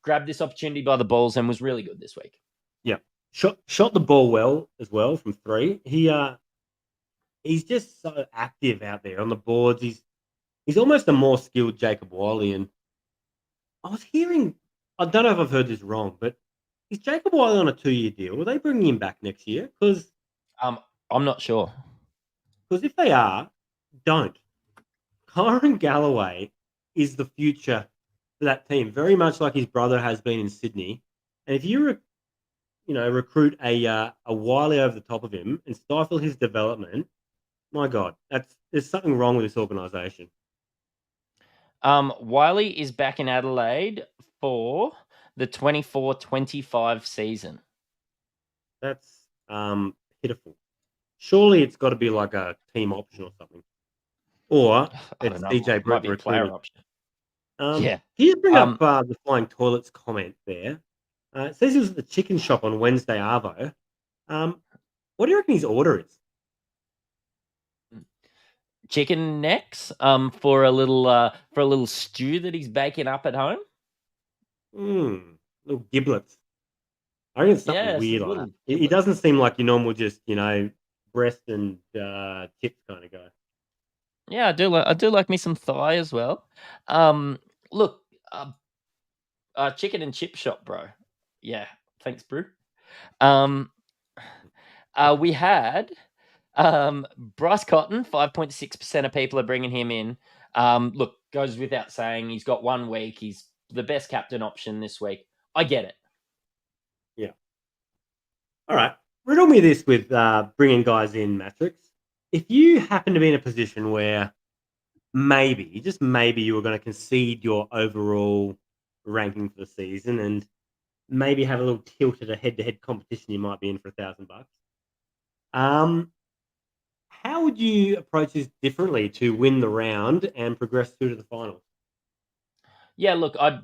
Grabbed this opportunity by the balls and was really good this week. Yeah, shot the ball well as well from 3. He's just so active out there on the boards. He's almost a more skilled Jacob Wiley. And I was hearing, I don't know if I've heard this wrong, but is Jacob Wiley on a 2-year deal? Are they bringing him back next year? Because I'm not sure. Because if they are, don't. Kyron Galloway is the future for that team, very much like his brother has been in Sydney. And if you recruit a Wiley over the top of him and stifle his development, my God, there's something wrong with this organisation. Wiley is back in Adelaide for the 24-25 season. That's pitiful. Surely it's got to be like a team option or something, or I it's don't know. DJ Might Brett be a player recruited. option. Can Yeah. you bring up the flying toilets comment there? It says he was at the chicken shop on Wednesday, Arvo. What do you reckon his order is? Chicken necks for a little stew that he's baking up at home. Little giblets. I reckon it's something Yeah, weird some like little that. He giblets. doesn't seem like your normal just, breast and chips kind of guy. Yeah, I do like me some thigh as well. Look, chicken and chip shop, bro. Yeah, thanks, bro. We had Bryce Cotton. 5.6% of people are bringing him in. Look, goes without saying, he's got 1 week. He's the best captain option this week. I get it. Yeah. All right. Riddle me this with bringing guys in, Matrix. If you happen to be in a position where maybe, just maybe, you were going to concede your overall ranking for the season and maybe have a little tilt at a head-to-head competition you might be in for $1,000. How would you approach this differently to win the round and progress through to the finals? Yeah, look, I'd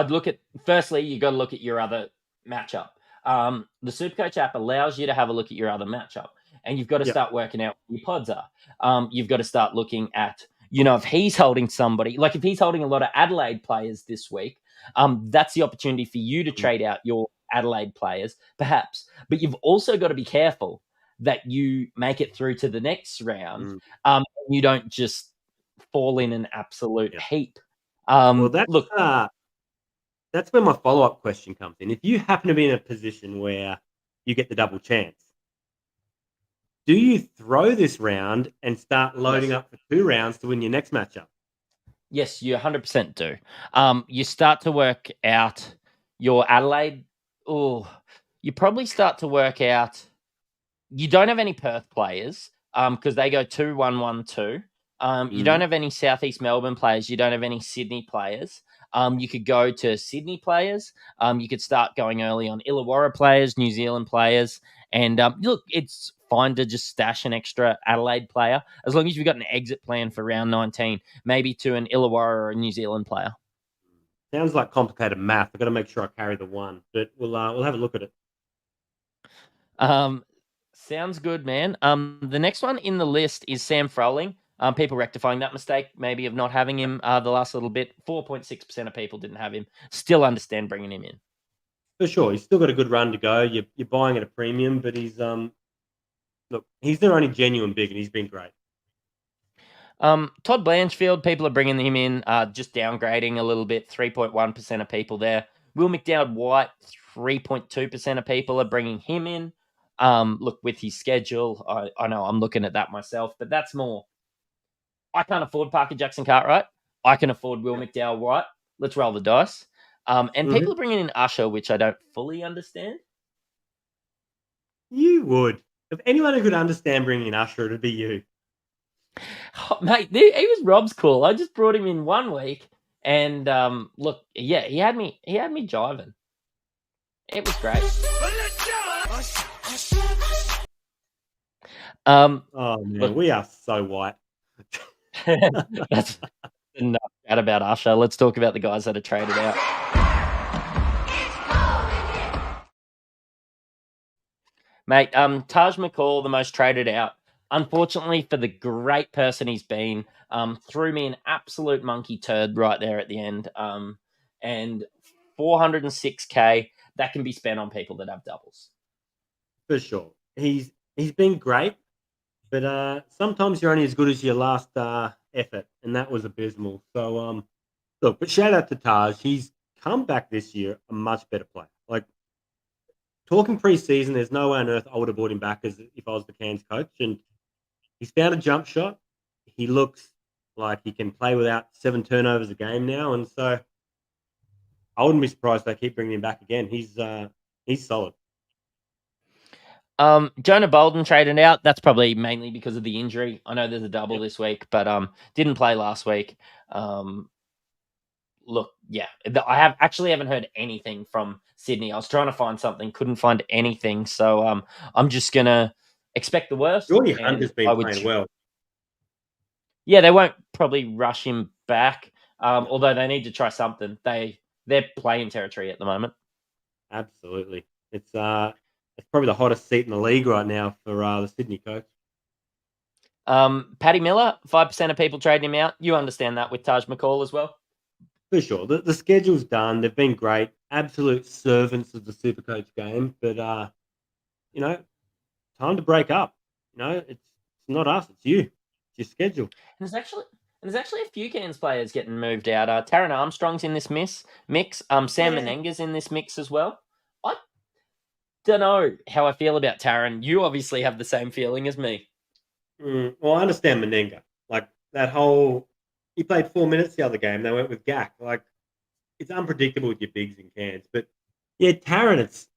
look at, firstly, you got to look at your other matchup. The Supercoach app allows you to have a look at your other matchup, and you've got to start working out what your pods are. You've got to start looking at, if he's holding somebody, like if he's holding a lot of Adelaide players this week, that's the opportunity for you to trade out your Adelaide players, perhaps. But you've also got to be careful that you make it through to the next round. You don't just fall in an absolute heap. Well, that's Look, that's where my follow-up question comes in. If you happen to be in a position where you get the double chance, do you throw this round and start loading up for 2 rounds to win your next matchup? Yes, you 100% do. You start to work out your Adelaide. Oh, you probably start to work out. You don't have any Perth players because they go 2-1-1-2. You don't have any Southeast Melbourne players. You don't have any Sydney players. You could go to Sydney players. You could start going early on Illawarra players, New Zealand players. And look, it's fine to just stash an extra Adelaide player as long as you've got an exit plan for round 19, maybe to an Illawarra or a New Zealand player. Sounds like complicated math. I've got to make sure I carry the 1, but we'll have a look at it. Sounds good, man. The next one in the list is Sam Froling. People rectifying that mistake, maybe of not having him the last little bit. 4.6% of people didn't have him. Still understand bringing him in. For sure, he's still got a good run to go. You're buying at a premium, but he's he's their only genuine big, and he's been great. Todd Blanchfield, people are bringing him in, just downgrading a little bit. 3.1% of people there. Will McDowd-White, 3.2% of people are bringing him in. Look, with his schedule, I know I'm looking at that myself, but that's more. I can't afford Parker Jackson-Cartwright. I can afford Will McDowell-White. Let's roll the dice. And people are bringing in Usher, which I don't fully understand. You would. If anyone who could understand bringing in Usher, it'd be you. Oh, mate, he was Rob's call. I just brought him in 1 week, and look, yeah, he had me jiving. It was great. Oh man, look, we are so white. That's enough chat about Usher. Let's talk about the guys that are traded out. Mate, Taj McCall, the most traded out. Unfortunately, for the great person he's been, threw me an absolute monkey turd right there at the end. And 406K, that can be spent on people that have doubles. For sure. He's been great, but sometimes you're only as good as your last effort, and that was abysmal. So, look, but shout out to Taj. He's come back this year a much better player. Like, talking pre-season, there's no way on earth I would have brought him back as if I was the Cairns coach. And he's found a jump shot. He looks like he can play without 7 turnovers a game now. And so I wouldn't be surprised if they keep bringing him back again. He's He's solid. Jonah Bolden traded out. That's probably mainly because of the injury. I know there's a double this week, but didn't play last week. Look, yeah, I haven't heard anything from Sydney. I was trying to find something, couldn't find anything. So I'm just gonna expect the worst. Jordy and Hunter's I been would playing well. Yeah, they won't probably rush him back. Although they need to try something. They're playing territory at the moment. Absolutely. It's probably the hottest seat in the league right now for the Sydney coach. Paddy Miller, 5% of people trading him out. You understand that with Taj McCall as well? For sure. The schedule's done. They've been great. Absolute servants of the Supercoach game. But, time to break up. It's not us. It's you. It's your schedule. And there's actually a few Cairns players getting moved out. Taron Armstrong's in this mix. Sam Menenga's in this mix as well. I don't know how I feel about Taron. You obviously have the same feeling as me. Well, I understand Menenga. Like, that whole... He played 4 minutes the other game. They went with Gak. Like, it's unpredictable with your bigs in Cairns. But, yeah, Taron, it's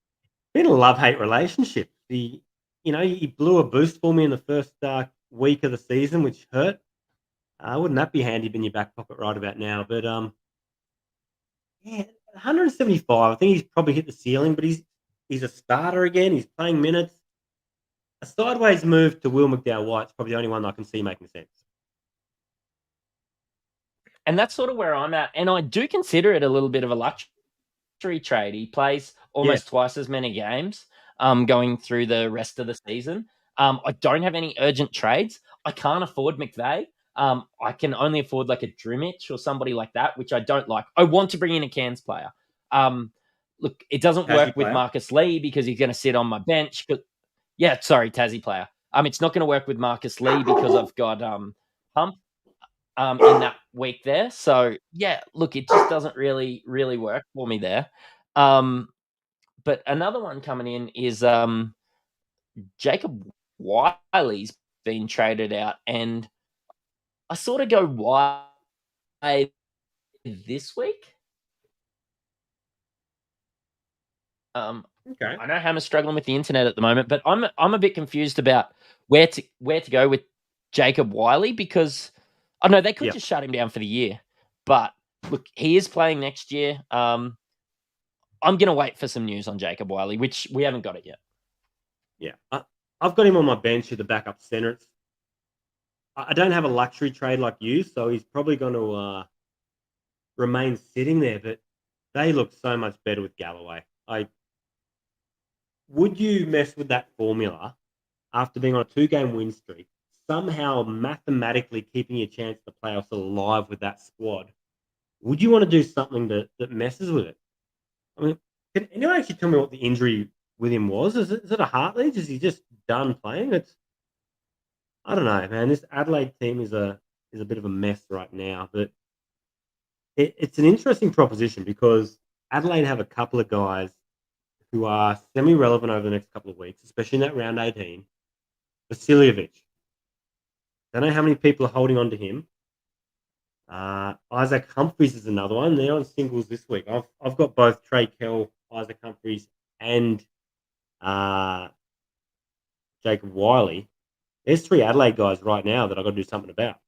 been a love-hate relationship. He blew a boost for me in the first week of the season, which hurt. Wouldn't that be handy in your back pocket right about now? But, 175. I think he's probably hit the ceiling, but he's a starter again. He's playing minutes. A sideways move to Will McDowell-White's probably the only one I can see making sense. And that's sort of where I'm at. And I do consider it a little bit of a luxury trade. He plays almost twice as many games going through the rest of the season. I don't have any urgent trades. I can't afford McVeigh. I can only afford like a Drimich or somebody like that, which I don't like. I want to bring in a Cairns player. Look, it doesn't work with Marcus Lee because he's going to sit on my bench. But Tassie player. It's not going to work with Marcus Lee because I've got Hump in that week there. So yeah, look, it just doesn't really work for me there. But another one coming in is Jacob Wiley's been traded out, and I sort of go why this week. Okay. I know Hammer's struggling with the internet at the moment, but I'm a bit confused about where to go with Jacob Wiley because I know they could just shut him down for the year. But look, he is playing next year. I'm going to wait for some news on Jacob Wiley, which we haven't got it yet. Yeah. I've got him on my bench at the backup center. I don't have a luxury trade like you, so he's probably going to remain sitting there, but they look so much better with Galloway. Would you mess with that formula after being on a 2-game win streak, somehow mathematically keeping your chance to playoffs alive with that squad? Would you want to do something that messes with it? I mean, can anyone actually tell me what the injury with him was? Is it a heart lead? Is he just done playing? I don't know, man. This Adelaide team is a bit of a mess right now, but it's an interesting proposition because Adelaide have a couple of guys who are semi-relevant over the next couple of weeks, especially in that round 18. Vasiljevic. Don't know how many people are holding on to him. Isaac Humphries is another one. They're on singles this week. I've got both Trey Kell, Isaac Humphries, and Jacob Wiley. There's 3 Adelaide guys right now that I've got to do something about.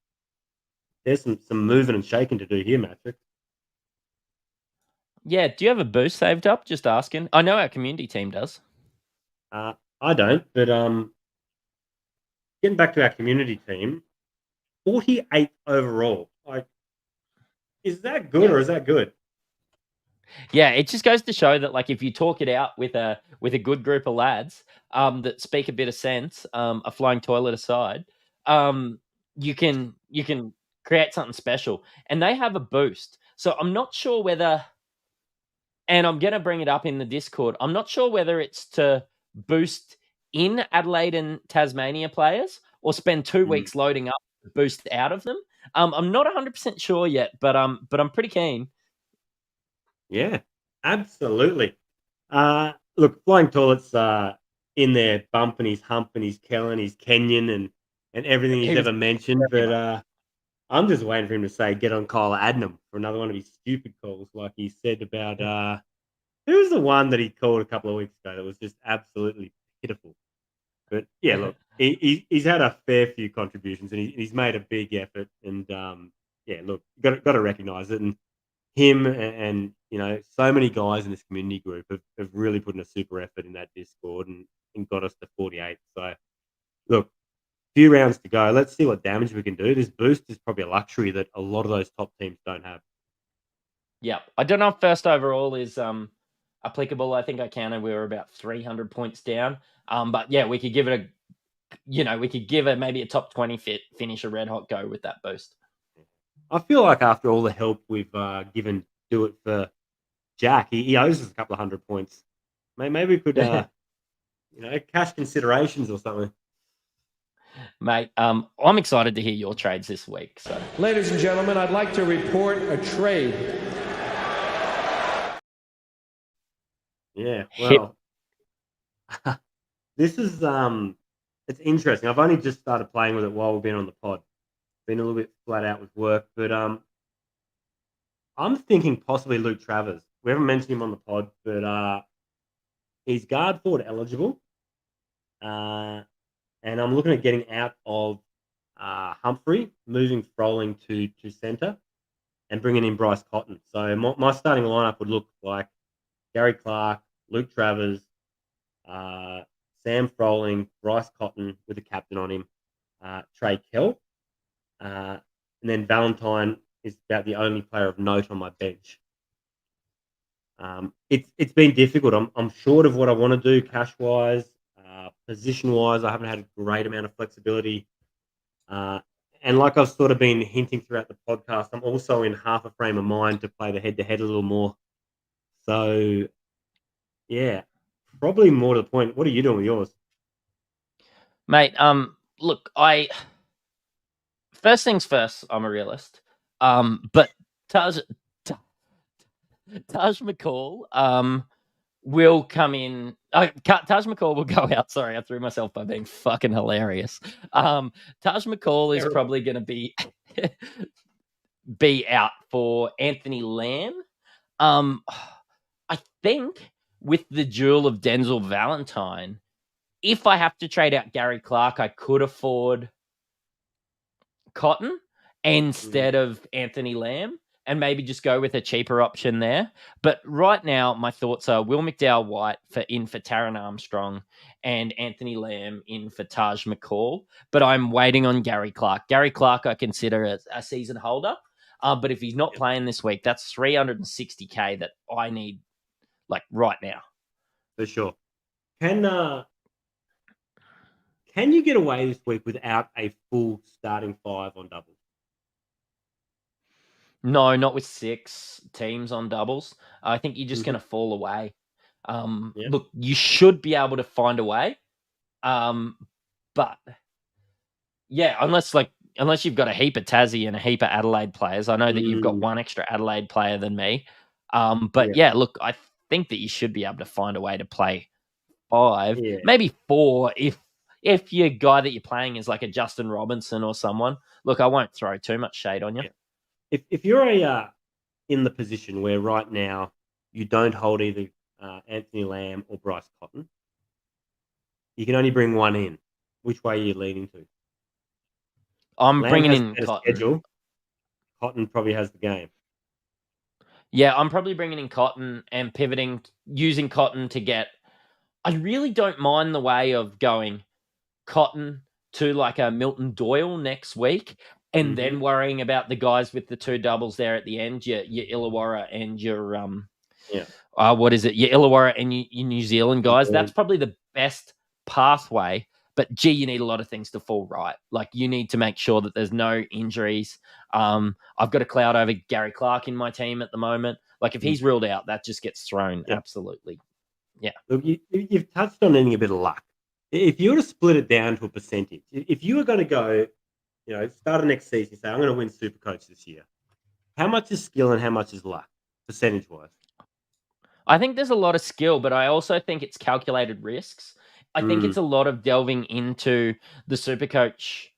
There's some moving and shaking to do here, Patrick. Yeah, do you have a boost saved up? Just asking. I know our community team does. I don't, but getting back to our community team, 48th overall. Is that good or is that good? Yeah, it just goes to show that, like, if you talk it out with a good group of lads that speak a bit of sense, a flying toilet aside, you can create something special. And they have a boost, so I'm not sure whether. And I'm going to bring it up in the Discord. I'm not sure whether it's to boost in Adelaide and Tasmania players or spend 2 weeks loading up to boost out of them. I'm not 100% sure yet, but I'm pretty keen. Yeah, absolutely. Look, flying toilets in there, bumping his hump and his Kellen, his Kenyan and everything he's ever mentioned. But I'm just waiting for him to say, get on Kyle Adnam for another one of his stupid calls, like he said about Who was the one that he called a couple of weeks ago that was just absolutely pitiful? But yeah, look, he's had a fair few contributions and he's made a big effort. And yeah, look, got to recognise it. And him and so many guys in this community group have really put in a super effort in that Discord and got us to 48. So look, few rounds to go. Let's see what damage we can do. This boost is probably a luxury that a lot of those top teams don't have. Yeah, I don't know if first overall is applicable. I think I counted we were about 300 points down. But yeah, we could give it maybe a top 20 finish a red hot go with that boost. I feel like after all the help we've given Do It for Jack, he owes us a couple of 100 points. Maybe we could, cash considerations or something. Mate, I'm excited to hear your trades this week. So, ladies and gentlemen, I'd like to report a trade. Yeah, well, this is it's interesting. I've only just started playing with it while we've been on the pod. Been a little bit flat out with work, but I'm thinking possibly Luke Travers. We haven't mentioned him on the pod, but he's guard forward eligible, and I'm looking at getting out of Humphrey, moving Froling to centre, and bringing in Bryce Cotton. So my starting lineup would look like Gary Clark, Luke Travers, Sam Froling, Bryce Cotton with a captain on him, Trey Kell, and then Valentine is about the only player of note on my bench. It's been difficult. I'm short of what I want to do cash wise, position wise. I haven't had a great amount of flexibility, and like I've sort of been hinting throughout the podcast, I'm also in half a frame of mind to play the head to head a little more. So, yeah, probably more to the point. What are you doing with yours, mate? Look, first things first. I'm a realist. But Taj McCall will come in. Taj McCall will go out. Sorry, I threw myself by being fucking hilarious. Taj McCall is probably going to be out for Anthony Lamb. I think with the duel of Denzel Valentine, if I have to trade out Gary Clark, I could afford Cotton instead of Anthony Lamb and maybe just go with a cheaper option there. But right now, my thoughts are Will McDowell-White in for Taron Armstrong and Anthony Lamb in for Taj McCall. But I'm waiting on Gary Clark. Gary Clark I consider a season holder. But if he's not playing this week, that's $360K that I need like right now. for sure? Can you get away this week without a full starting five on doubles? No, not with 6 teams on doubles. I think you're just going to fall away. Look, you should be able to find a way. But yeah, unless you've got a heap of Tassie and a heap of Adelaide players. I know that you've got one extra Adelaide player than me. But yeah, look, I think that you should be able to find a way to play 5, maybe 4 if your guy that you're playing is like a Justin Robinson or someone. Look, I won't throw too much shade on you. Yeah. If you're in the position where right now you don't hold either Anthony Lamb or Bryce Cotton, you can only bring one in. Which way are you leaning to? I'm Lamb bringing has in a Cotton. schedule. Cotton probably has the game. Yeah, I'm probably bringing in Cotton and using Cotton to get... I really don't mind the way of going Cotton to like a Milton Doyle next week and then worrying about the guys with the 2 doubles there at the end, your Illawarra and your your Illawarra and your New Zealand guys. That's probably the best pathway. But gee, you need a lot of things to fall right. Like you need to make sure that there's no injuries. I've got a cloud over Gary Clark in my team at the moment. Like if he's ruled out, that just gets thrown. Absolutely. Yeah. Look, you've touched on needing a bit of luck. If you were to split it down to a percentage, if you were going to go, start of next season, say, I'm going to win Supercoach this year, how much is skill and how much is luck, percentage-wise? I think there's a lot of skill, but I also think it's calculated risks. I think it's a lot of delving into the Supercoach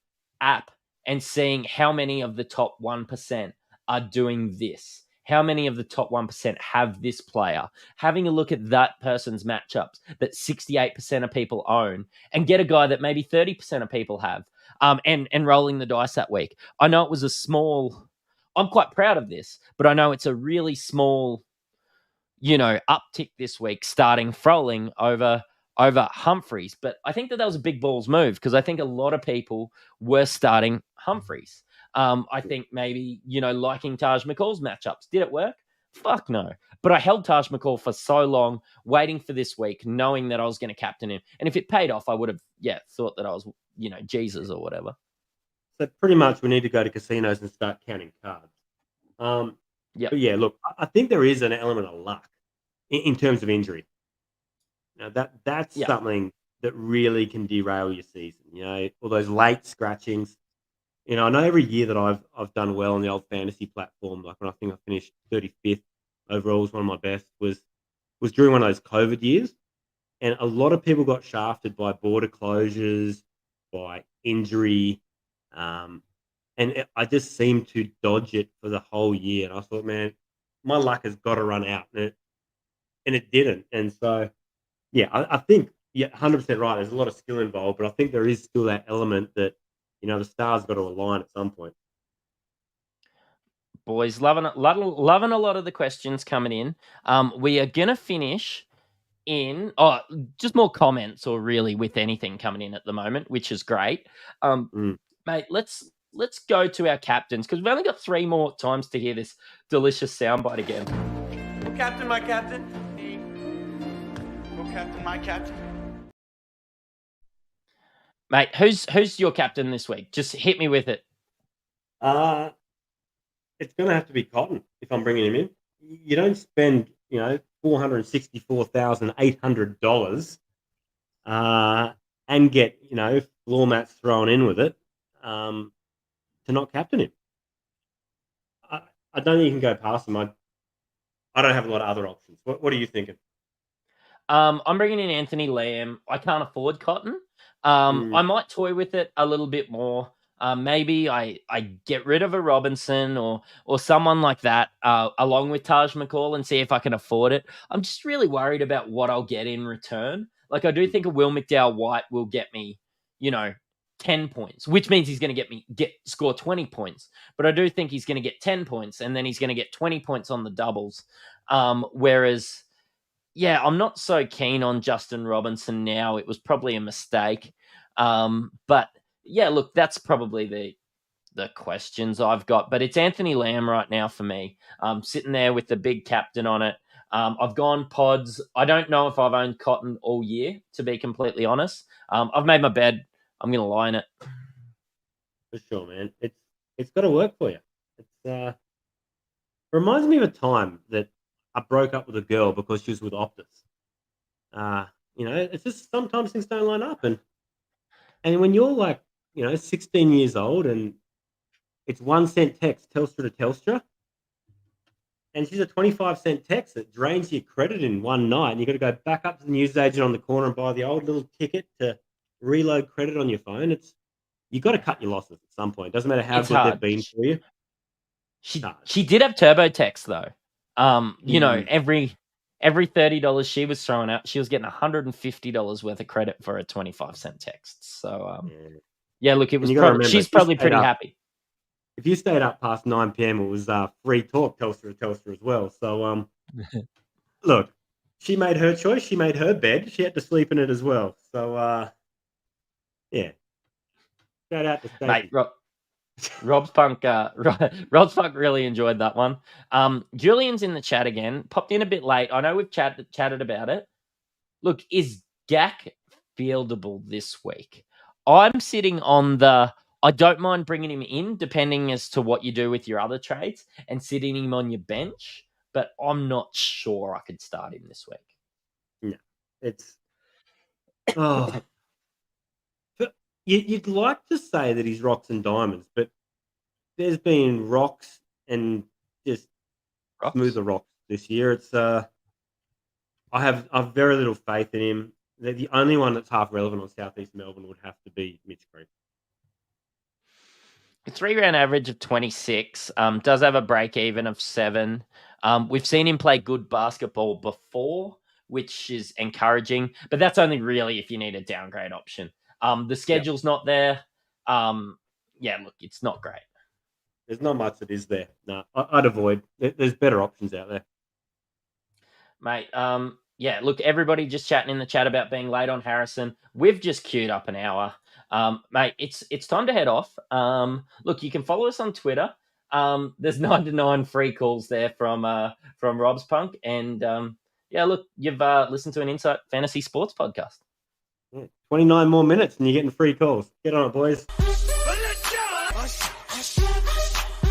app and seeing how many of the top 1% are doing this. how many of the top 1% have this player, having a look at that person's matchups that 68% of people own, and get a guy that maybe 30% of people have, and rolling the dice that week. I know it was a small, I'm quite proud of this, but I know it's a really small, uptick this week, starting Froling over Humphreys. But I think that was a big balls move, because I think a lot of people were starting Humphreys. I think maybe, liking Taj McCall's matchups. Did it work? Fuck no. But I held Taj McCall for so long, waiting for this week, knowing that I was going to captain him. And if it paid off, I would have, thought that I was, Jesus or whatever. So pretty much we need to go to casinos and start counting cards. Yeah. But yeah, look, I think there is an element of luck in terms of injury. Now that's something that really can derail your season. All those late scratchings. I know every year that I've done well on the old fantasy platform, like when I think I finished 35th overall, was one of my best, was during one of those COVID years. And a lot of people got shafted by border closures, by injury. I just seemed to dodge it for the whole year. And I thought, man, my luck has got to run out. And it didn't. And so, yeah, I think, 100% right. There's a lot of skill involved, but I think there is still that element that, the stars got to align at some point. Boys, loving a lot of the questions coming in. We are going to finish in just more comments, or really with anything coming in at the moment, which is great. Mate, let's go to our captains, because we've only got 3 more times to hear this delicious soundbite again. Captain, my captain. Oh, captain, my captain. Mate, who's your captain this week? Just hit me with it. It's going to have to be Cotton if I'm bringing him in. You don't spend, $464,800 and get, floor mats thrown in with it to not captain him. I don't think you can go past him. I don't have a lot of other options. What are you thinking? I'm bringing in Anthony Lamb. I can't afford Cotton. I might toy with it a little bit more. Maybe I get rid of a Robinson or someone like that, along with Taj McCall, and see if I can afford it. I'm just really worried about what I'll get in return. Like, I do think a Will McDowell White will get me, 10 points, which means he's going to score 20 points. But I do think he's going to get 10 points, and then he's going to get 20 points on the doubles. Whereas, I'm not so keen on Justin Robinson now. It was probably a mistake. But yeah, look, that's probably the questions I've got. But it's Anthony Lamb right now for me. Sitting there with the big captain on it. I've gone pods. I don't know if I've owned Cotton all year, to be completely honest. I've made my bed. I'm going to lie in it. For sure, man. It's got to work for you. It reminds me of a time that I broke up with a girl because she was with Optus. It's just sometimes things don't line up. And when you're like, 16 years old and it's 1 cent text, Telstra to Telstra, and she's a 25-cent text that drains your credit in one night, and you got to go back up to the newsagent on the corner and buy the old little ticket to reload credit on your phone. You got to cut your losses at some point. Doesn't matter how good they've been for you. She did have turbo text though. Every $30 she was throwing out, she was getting $150 worth of credit for a 25-cent text. So look, it was she's probably pretty happy. If you stayed up past 9 p.m, it was free talk, Telstra as well. So look, she made her choice. She made her bed. She had to sleep in it as well. So shout out to Stacey. Mate, Rob's Punk really enjoyed that one. Julian's in the chat again. Popped in a bit late. I know we've chatted about it. Look, is Gak fieldable this week? I'm sitting on I don't mind bringing him in, depending as to what you do with your other trades, and sitting him on your bench, but I'm not sure I could start him this week. No, it's... You'd like to say that he's rocks and diamonds, but there's been rocks and just smoother rocks this year. It's I have very little faith in him. The only one that's half relevant on Southeast Melbourne would have to be Mitch Creek. 3-round average of 26. Does have a break even of 7. We've seen him play good basketball before, which is encouraging, but that's only really if you need a downgrade option. The schedule's not there. Look, it's not great. There's not much that is there. No, I'd avoid. There's better options out there. Mate, look, everybody just chatting in the chat about being late on Harrison. We've just queued up an hour. Mate, it's time to head off. Look, you can follow us on Twitter. There's 99 free calls there from Rob's Punk. And look, you've listened to an Insight Fantasy Sports podcast. 29 more minutes and you're getting free calls. Get on it, boys.